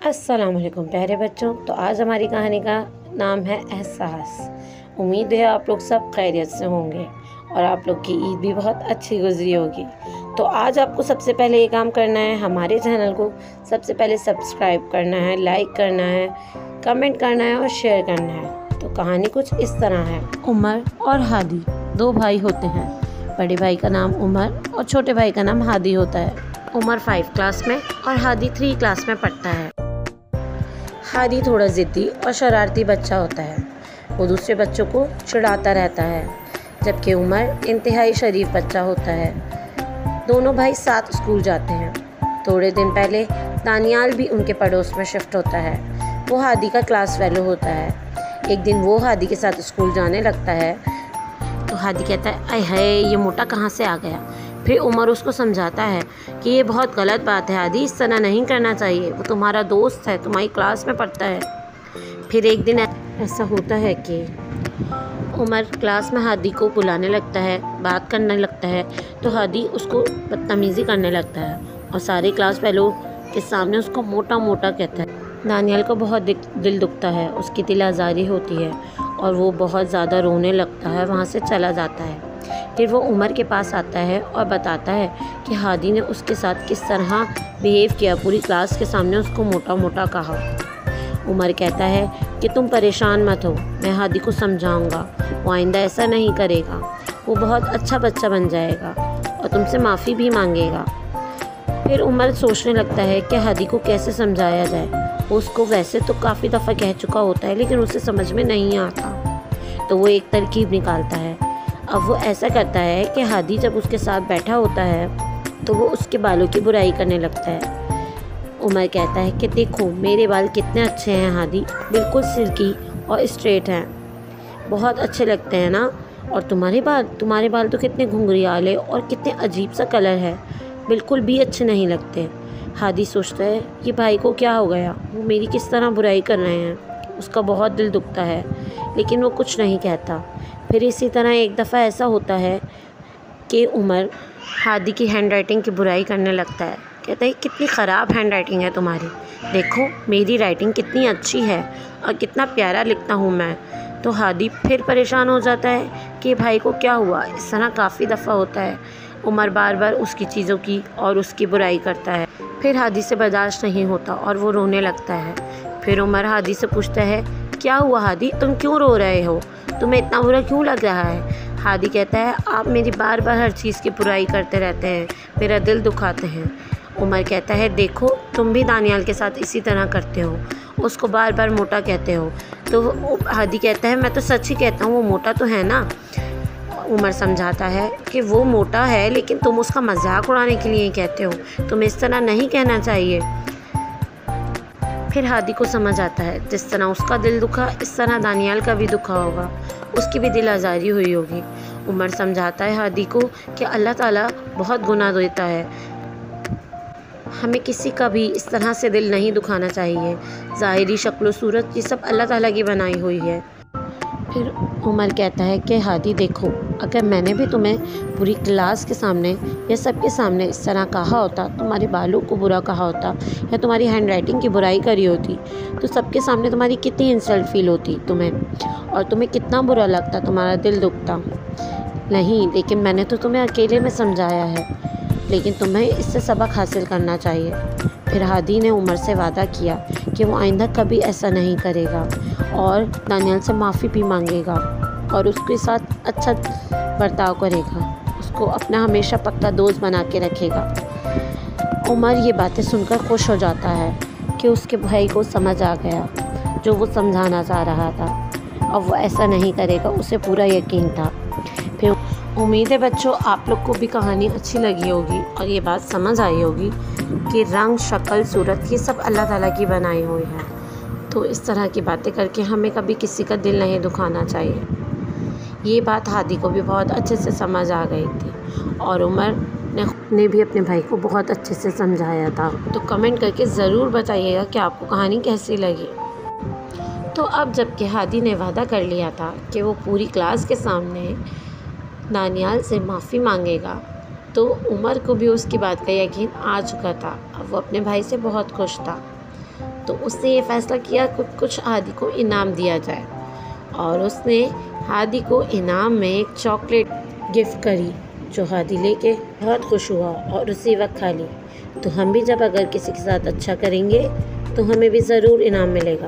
अस्सलाम वालेकुम प्यारे बच्चों। तो आज हमारी कहानी का नाम है एहसास। उम्मीद है आप लोग सब खैरियत से होंगे और आप लोग की ईद भी बहुत अच्छी गुजरी होगी। तो आज आपको सबसे पहले ये काम करना है, हमारे चैनल को सबसे पहले सब्सक्राइब करना है, लाइक करना है, कमेंट करना है और शेयर करना है। तो कहानी कुछ इस तरह है। उमर और हादी दो भाई होते हैं। बड़े भाई का नाम उमर और छोटे भाई का नाम हादी होता है। उमर 5 क्लास में और हादी 3 क्लास में पढ़ता है। हादी थोड़ा ज़िद्दी और शरारती बच्चा होता है। वो दूसरे बच्चों को चिढ़ाता रहता है, जबकि उमर इंतहाई शरीफ बच्चा होता है। दोनों भाई साथ स्कूल जाते हैं। थोड़े दिन पहले दानियाल भी उनके पड़ोस में शिफ्ट होता है। वो हादी का क्लास फेलो होता है। एक दिन वो हादी के साथ स्कूल जाने लगता है तो हादी कहता है, अय हाय, ये मोटा कहाँ से आ गया। फिर उमर उसको समझाता है कि ये बहुत गलत बात है हादी, इस तरह नहीं करना चाहिए। वो तुम्हारा दोस्त है, तुम्हारी क्लास में पढ़ता है। फिर एक दिन ऐसा होता है कि उमर क्लास में हादी को बुलाने लगता है, बात करने लगता है। तो हादी उसको बदतमीज़ी करने लगता है और सारे क्लास फेलो के सामने उसको मोटा मोटा कहता है। दानियाल को बहुत दिल दुखता है, उसकी दिल आज़ारी होती है और वो बहुत ज़्यादा रोने लगता है, वहाँ से चला जाता है। फिर वो उमर के पास आता है और बताता है कि हादी ने उसके साथ किस तरह बिहेव किया, पूरी क्लास के सामने उसको मोटा मोटा कहा। उमर कहता है कि तुम परेशान मत हो, मैं हादी को समझाऊंगा, वो आइंदा ऐसा नहीं करेगा। वो बहुत अच्छा बच्चा बन जाएगा और तुमसे माफ़ी भी मांगेगा। फिर उमर सोचने लगता है कि हादी को कैसे समझाया जाए। वो उसको वैसे तो काफ़ी दफ़ा कह चुका होता है, लेकिन उसे समझ में नहीं आता। तो वो एक तरकीब निकालता है। अब वो ऐसा करता है कि हादी जब उसके साथ बैठा होता है तो वो उसके बालों की बुराई करने लगता है। उमर कहता है कि देखो मेरे बाल कितने अच्छे हैं हादी, बिल्कुल सिल्की और स्ट्रेट हैं, बहुत अच्छे लगते हैं ना। और तुम्हारे बाल तो कितने घुंघरियाले और कितने अजीब सा कलर है, बिल्कुल भी अच्छे नहीं लगते। हादी सोचता है कि भाई को क्या हो गया, वो मेरी किस तरह बुराई कर रहे हैं। उसका बहुत दिल दुखता है, लेकिन वो कुछ नहीं कहता। फिर इसी तरह एक दफ़ा ऐसा होता है कि उमर हादी की हैंडराइटिंग की बुराई करने लगता है। कहता है कितनी ख़राब हैंडराइटिंग है तुम्हारी, देखो मेरी राइटिंग कितनी अच्छी है और कितना प्यारा लिखता हूँ मैं। तो हादी फिर परेशान हो जाता है कि भाई को क्या हुआ। इस तरह काफ़ी दफ़ा होता है। उमर बार बार उसकी चीज़ों की और उसकी बुराई करता है। फिर हादी से बर्दाश्त नहीं होता और वो रोने लगता है। फिर उमर हादी से पूछता है, क्या हुआ हादी, तुम क्यों रो रहे हो, तुम्हें इतना बुरा क्यों लग रहा है। हादी कहता है, आप मेरी बार बार हर चीज़ की बुराई करते रहते हैं, मेरा दिल दुखाते हैं। उमर कहता है, देखो तुम भी दानियाल के साथ इसी तरह करते हो, उसको बार बार मोटा कहते हो। तो हादी कहता है, मैं तो सच ही कहता हूँ, वो मोटा तो है ना। उमर समझाता है कि वो मोटा है, लेकिन तुम उसका मजाक उड़ाने के लिए कहते हो, तुम्हें इस तरह नहीं कहना चाहिए। फिर हादी को समझ आता है, जिस तरह उसका दिल दुखा, इस तरह दानियाल का भी दुखा होगा, उसकी भी दिल आज़ारी हुई होगी। उमर समझाता है हादी को कि अल्लाह ताला बहुत गुनाह देता है, हमें किसी का भी इस तरह से दिल नहीं दुखाना चाहिए। ज़ाहिरी शक्ल सूरत ये सब अल्लाह ताला की बनाई हुई है। फिर उमर कहता है कि हादी देखो, अगर मैंने भी तुम्हें पूरी क्लास के सामने या सबके सामने इस तरह कहा होता, तुम्हारे बालों को बुरा कहा होता या तुम्हारी हैंडराइटिंग की बुराई करी होती, तो सबके सामने तुम्हारी कितनी इंसल्ट फील होती तुम्हें, और तुम्हें कितना बुरा लगता, तुम्हारा दिल दुखता। नहीं, लेकिन मैंने तो तुम्हें अकेले में समझाया है, लेकिन तुम्हें इससे सबक हासिल करना चाहिए। फिर हादी ने उमर से वादा किया कि वो आइंदा कभी ऐसा नहीं करेगा और दानियाल से माफ़ी भी मांगेगा और उसके साथ अच्छा बर्ताव करेगा, उसको अपना हमेशा पक्का दोस्त बना के रखेगा। उमर ये बातें सुनकर खुश हो जाता है कि उसके भाई को समझ आ गया जो वो समझाना चाह रहा था, अब वो ऐसा नहीं करेगा, उसे पूरा यकीन था। फिर उम्मीद है बच्चों आप लोग को भी कहानी अच्छी लगी होगी और ये बात समझ आई होगी कि रंग, शक्ल, सूरत ये सब अल्लाह ताला की बनाई हुई है। तो इस तरह की बातें करके हमें कभी किसी का दिल नहीं दुखाना चाहिए। ये बात हादी को भी बहुत अच्छे से समझ आ गई थी और उमर ने भी अपने भाई को बहुत अच्छे से समझाया था। तो कमेंट करके ज़रूर बताइएगा कि आपको कहानी कैसी लगी। तो अब जबकि हादी ने वादा कर लिया था कि वो पूरी क्लास के सामने दानियाल से माफ़ी मांगेगा, तो उमर को भी उसकी बात का यकीन आ चुका था। अब वो अपने भाई से बहुत खुश था। तो उसने ये फ़ैसला किया कुछ हादी को इनाम दिया जाए, और उसने हादी को इनाम में एक चॉकलेट गिफ्ट करी, जो हादी लेके बहुत खुश हुआ और उसी वक्त खा ली। तो हम भी जब अगर किसी के साथ अच्छा करेंगे तो हमें भी ज़रूर इनाम मिलेगा।